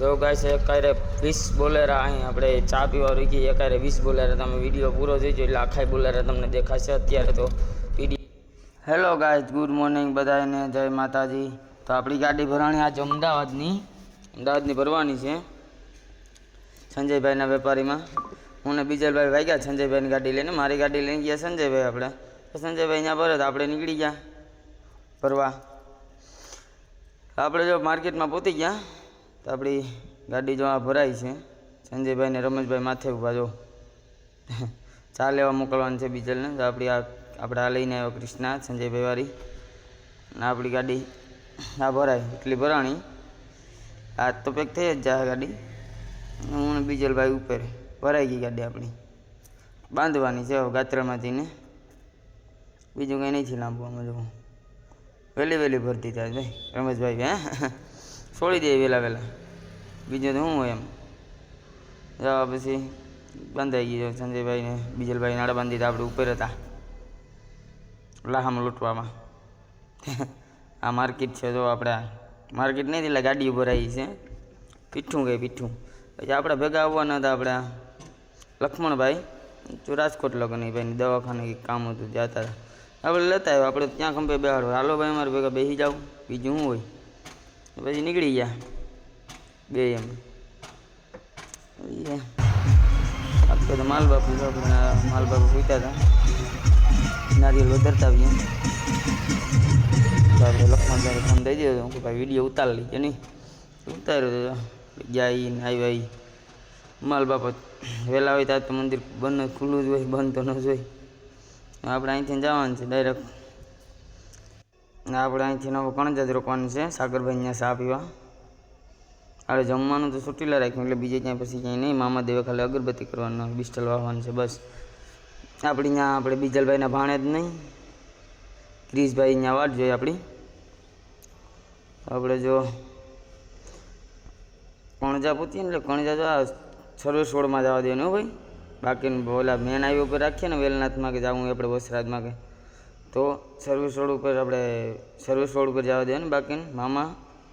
જો ગાઈસ એકારે 20 બોલેરા અહીં આપણે ચા પીવા રૂકી એકારે 20 બોલેરા તમે વિડીયો પૂરો જોઈજો એટલે આખા બોલેરા તમને દેખાશે અત્યારે તો હેલો ગાઈસ ગુડ મોર્નિંગ બધાને જય માતાજી। તો આપણી ગાડી ભરાણી આજ અમદાવાદની ભરવાની છે સંજયભાઈના વેપારીમાં। હું ને બીજલભાઈ વાગ્યા સંજયભાઈની ગાડી લઈને, મારી ગાડી લઈને ગયા સંજયભાઈ આપણે, તો સંજયભાઈ અહીંયા ભરે તો આપણે નીકળી ગયા ભરવા। આપણે જો માર્કેટમાં પહોંચી ગયા તો આપણી ગાડી જો આ ભરાઈ છે। સંજયભાઈ ને રમેશભાઈ માથે ઊભા જો ચા લેવા મોકલવાની છે બીજલને। તો આપણે આ લઈને આવ્યો કૃષ્ણા સંજયભાઈ વાળી, અને આપણી ગાડી આ ભરાય એટલી ભરાણી આજ તો પેક થઈ જ જાય ગાડી। હું ને બીજલભાઈ ઉપર ભરાઈ ગઈ ગાડી આપણી, બાંધવાની છે ગાત્રમાંથી ને બીજું કંઈ નહીં છે લાંબુ। આમાં જો વહેલી ભરતી થાય ભાઈ રમેશભાઈ, હે છોડી દે વહેલા બીજું તો શું હોય એમ। જવા પછી બંધાઈ ગઈ સંજયભાઈને બીજલભાઈ નાડા બાંધી દીધા, આપણે ઉપર હતા લાહામાં લૂંટવામાં। આ માર્કેટ છે જો આપણે માર્કેટ નહીં એટલે ગાડીઓ ભરાઈ છે, પીઠું ગઈ પીઠું। પછી આપણે ભેગા આવવાના હતા આપણે લક્ષ્મણભાઈ જો રાજકોટ લગનની ભાઈની દવાખાને કંઈક કામ હતું જતા હતા, આપણે લેતા આવ્યો। આપણે ત્યાં ખંભે બેહાડો, હાલો ભાઈ અમારે ભેગા બેસી જાવ બીજું શું હોય। પછી નીકળી ગયા બે એમ આપણે તો માલબાપુ પૂછતા હતા નારિયેલ વધારતા આવીએ તો આપણે લક્ષ્મણભાઈને ફોન દઈ દીધો કે ભાઈ વિડીયો ઉતાર લઈએ નહીં, ઉતાર્યો તો ગયા આવી માલ બાપત વહેલા હોય ત્યાં તો મંદિર બંધ ખુલ્લું જ હોય, બંધ તો ન જ હોય। આપણે અહીંથી જવાનું છે ડાયરેક્ટ, આપણે અહીંથી નવો કણજાજ રોકવાનું છે સાગરભાઈ અહીંયા ચા પીવા। આપણે જમવાનું તો સુટીલા રાખ્યું એટલે બીજે ક્યાંય પછી ક્યાંય નહીં, મામા દેવે ખાલી અગરબત્તી કરવાનું બિસ્ટલ વાવવાનું છે બસ। આપણે અહીંયા આપણે બીજલભાઈના ભાણે જ નહીં ક્રિશભાઈ અહીંયા વાટ જોઈએ આપણી। આપણે જો કણજા પૂછીએ ને એટલે કણજા જો આ સર્વિસ રોડમાં જવા દેવાનું હો ભાઈ, બાકી ઓલા મેન હાઈવે ઉપર રાખીએ ને વેલનાથમાં કે જવું આપણે વસરાજમાં કે તો સર્વિસ રોડ ઉપર આપણે સર્વિસ રોડ ઉપર જવા દેવાનું, બાકી મામા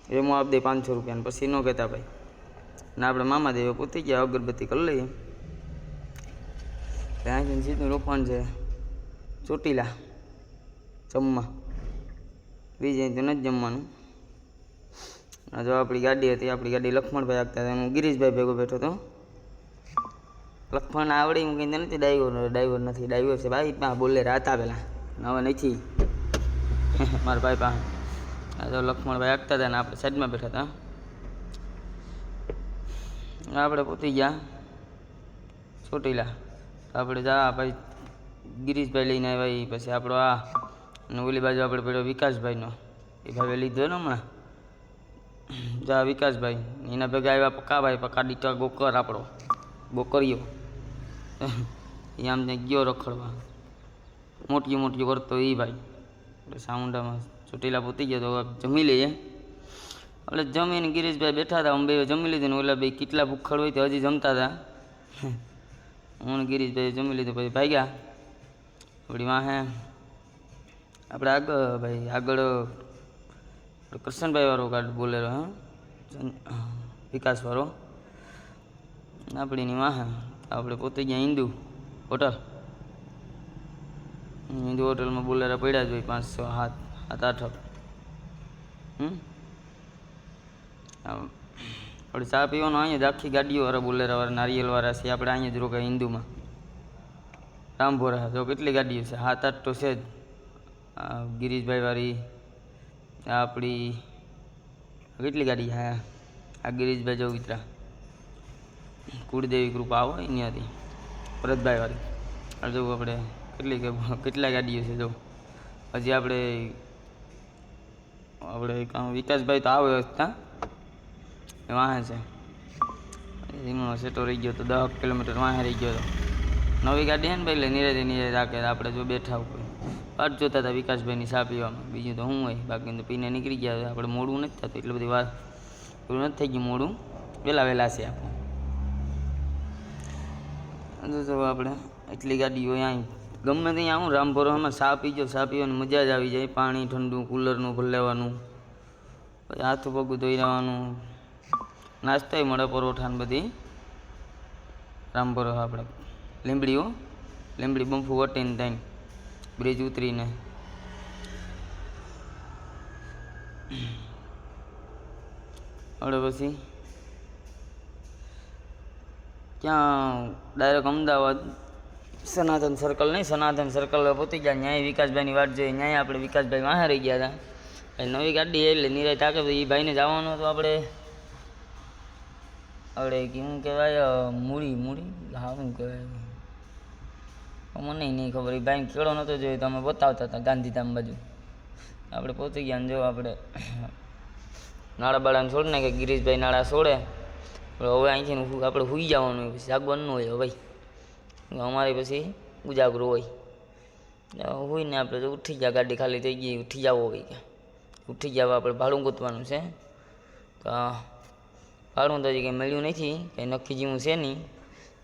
એમાં આપી દે 500 રૂપિયાને પછી ન કહેતા ભાઈ। ને આપણે મામા દેવે પૂછી ગયા અગરબત્તી કરી લઈએ, ત્યાંથી સીધું રોકવાનું છે ચોટીલા જમવા, બીજે તો નથી જમવાનું। જો આપણી ગાડી હતી, આપણી ગાડી લક્ષ્મણભાઈ આગતા હતા, હું ગિરીશભાઈ ભેગો બેઠો હતો। લક્ષ્મણ આવડી હું કહીને નથી ડાઈવર નથી, ડાઈવર છે ભાઈ પાસે બોલેરા હતા પહેલાં, હવે નથી મારા ભાઈ પાસે। આ તો લક્ષ્મણભાઈ આગતા હતા ને આપણે સાઈડમાં બેઠા હતા। આપણે પહોંચી ગયા ચોટીલા, આપણે જા ભાઈ ગિરીશભાઈ લઈને આવ્યા, પછી આપણો આ અને ઓલી બાજુ આપણે પેલો વિકાસભાઈનો એ ભાઈ લીધો ને હમણાં જા વિકાસભાઈ એના ભેગા આવ્યા પક્કાભાઈ, પક્કા ડીટા ગોકર આપણો ગોકરીઓ એ આમ ગયો રખડવા મોટિયું કરતો એ ભાઈ। આપણે સાઉન્ડામાં ચોટીલા પહોંચી ગયો તો જમી લઈએ। એટલે જમીને ગિરીશભાઈ બેઠા હતા, અમે બે જમી લીધું ને ઓલા બે કેટલા ભૂખડ હોય તો હજી જમતા હતા। હું ગિરીશભાઈ જમી લીધું પછી ભાગ્યા આપણી વાહે। આપણે આગળ કરશનભાઈ વાળો ગાડી બોલેરો, હા વિકાસવાળો આપણીની વાહે। આપણે પોતે ગયા હિન્દુ હોટલમાં બોલેરા પડ્યા જ હોય 5-6 7-8। આપણે ચા પીવાનો અહીંયા જ આખી ગાડીઓવાળા બોલેરાવાળા નારિયેલવાળા છે, આપણે અહીંયા જ રોકાય હિન્દુમાં રામભોરા। જો કેટલી ગાડીઓ છે 7-8 તો છે જ। ગિરીશભાઈ વાળી આપણી કેટલી ગાડી, હા આ ગિરીશભાઈ જો વિતરા કુળદેવી કૃપા આવો એની હતી ભરતભાઈ વાળી। આ જો આપણે કેટલા ગાડીઓ છે જો હજી આપણે વિકાસભાઈ તો આવે હતા વાહે છે, એમાં સેટો રહી ગયો તો 10 કિલોમીટર વાહે રહી ગયો હતો। નવી ગાડી છે ને ભાઈ એટલે નિરાતે રાખે, આપણે જો બેઠા ઉપર વાટ જોતા હતા વિકાસભાઈની ચા પીવામાં, બીજું તો શું હોય, બાકી તો પીને નીકળી ગયા। આપણે મોડું નથી થતું એટલી બધી વાત પૂરું નથી થઈ ગયું, મોડું વહેલા છે આપણે। જો આપણે એટલી ગાડીઓ અહીં ગમે ત્યાં આવું રામભરોમાં ચા પીજો, ચા પીવાની મજા જ આવી જાય। પાણી ઠંડુ કુલરનું ભરી લેવાનું, પછી હાથું પગું ધોઈ લેવાનું, નાસ્તોય મળે, પરોઠા ને બધી. રામપુર આપણે લીંબડીઓ, લીંબડી બમ્ફુ વટીને થઈને બ્રિજ ઉતરીને હવે પછી ક્યાં ડાયરેક્ટ અમદાવાદ સનાતન સર્કલ નહીં, સનાતન સર્કલ પહોંચી ગયા. ન્યાય વિકાસભાઈની વાટ જોઈએ. ન્યાય આપણે વિકાસભાઈ વાહે રહી ગયા હતા. નવી ગાડી એટલે નિરાય તાકે એ ભાઈને જવાનું હતું આપણે કેવું કહેવાય મૂડી હા શું કહેવાય મને નહીં ખબર. એ ભાઈને કેળો નહોતો જોયો, તમે બતાવતા હતા ગાંધીધામ બાજુ. આપણે પહોંચી ગયા ને જો આપણે નાળા બાળાને છોડ ને કે ગિરીશભાઈ નાળા છોડે. હવે અહીંથી આપણે સૂઈ જવાનું હોય, પછી જાગવાનું હોય. ભાઈ અમારે પછી ઉજાગરો હોય. હોઈને આપણે જો ઉઠી ગયા, ગાડી ખાલી થઈ ગઈ, ઉઠી જવો હોય કે ઉઠી ગયા. આપણે ભાડું ગોતવાનું છે તો ભાડું તો હજી કંઈ મળ્યું નથી, કંઈ નક્કી જેવું છે નહીં.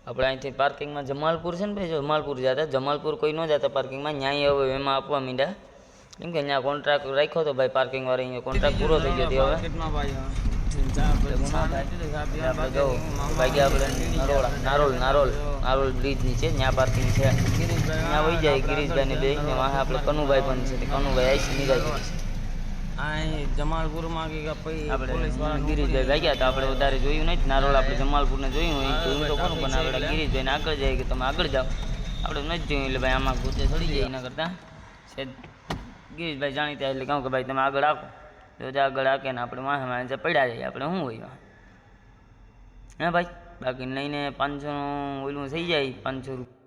આપણે અહીંથી પાર્કિંગમાં જમાલપુર છે ને ભાઈ, જો જમાલપુર જતા, જમાલપુર કોઈ ન જતા પાર્કિંગમાં. ન્યાય હવે એમાં આપવા માંડ્યા, કેમ કે ત્યાં કોન્ટ્રાક્ટ રાખ્યો હતો ભાઈ પાર્કિંગ વાળી. અહીંયા કોન્ટ્રાક્ટ પૂરો થઈ ગયો હવે નારોલ બ્રિજ નીચે ત્યાં પાર્કિંગ છે. ત્યાં વહી જાય ગિરીશભાઈ બે ને વાહ આપણે કનુભાઈ પણ છે. કનુભાઈ આઈસી નિરાય જમાલપુરમાં આપણે ગિરીશભાઈ ભાગ્યા હતા. આપણે વધારે જોયું નહીં નારોલ, આપણે જમાલપુરને જોયું હોય જોયું તો ખરું, પણ આપણે ગિરીશભાઈને આગળ જાય કે તમે આગળ જાઓ. આપણે નથી જોયું એટલે ભાઈ આમાં ગોતે ચડી જાય. એના કરતાં ગિરીશભાઈ જાણીતા એટલે કહું કે ભાઈ તમે આગળ આવો. જો આગળ આકે ને આપણે વાહે પડ્યા જઈએ. આપણે શું હોય હા ભાઈ, બાકી લઈને 500 ઓલું થઈ જાય. 500 રૂપિયા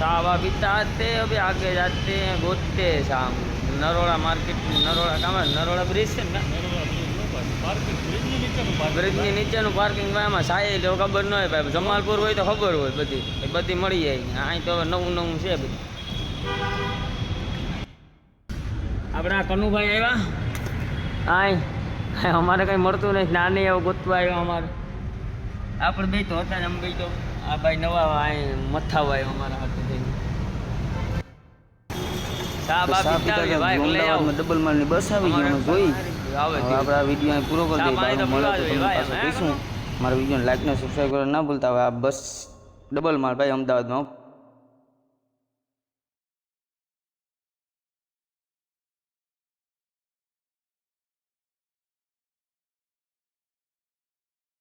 સાવા પીતા હતે. હવે આગે જાતે ગોતે શામ નરોડા માર્કેટ, નરોડા કામ નરોડા બ્રિજ છે ને, બ્રિજની નીચેનું પાર્કિંગ એમાં સાય એટલે ખબર ન હોય ભાઈ. જમાલપુર હોય તો ખબર હોય, બધી મળી જાય. અહીં તો હવે નવું છે બધું. આપણે આ કનુભાઈ આવ્યા. હા અમારે કંઈ મળતું નહીં, નાની એવું ગોતવા આવ્યો અમારે. આપણે બે તો હતા ને અમે બે તો આ ભાઈ નવા અહીં મથાવા આવ્યો અમારા હાથે થઈને. ડબલ માલની બસ આવી ગઈ, અમે જોઈ. આપણે આ વિડીયો પૂરો કરી દઈએ. મારા વિડીયોને લાઈક ને સબસ્ક્રાઈબ કરવા ના ભૂલતા. હવે આ બસ ડબલ માલ ભાઈ અમદાવાદમાં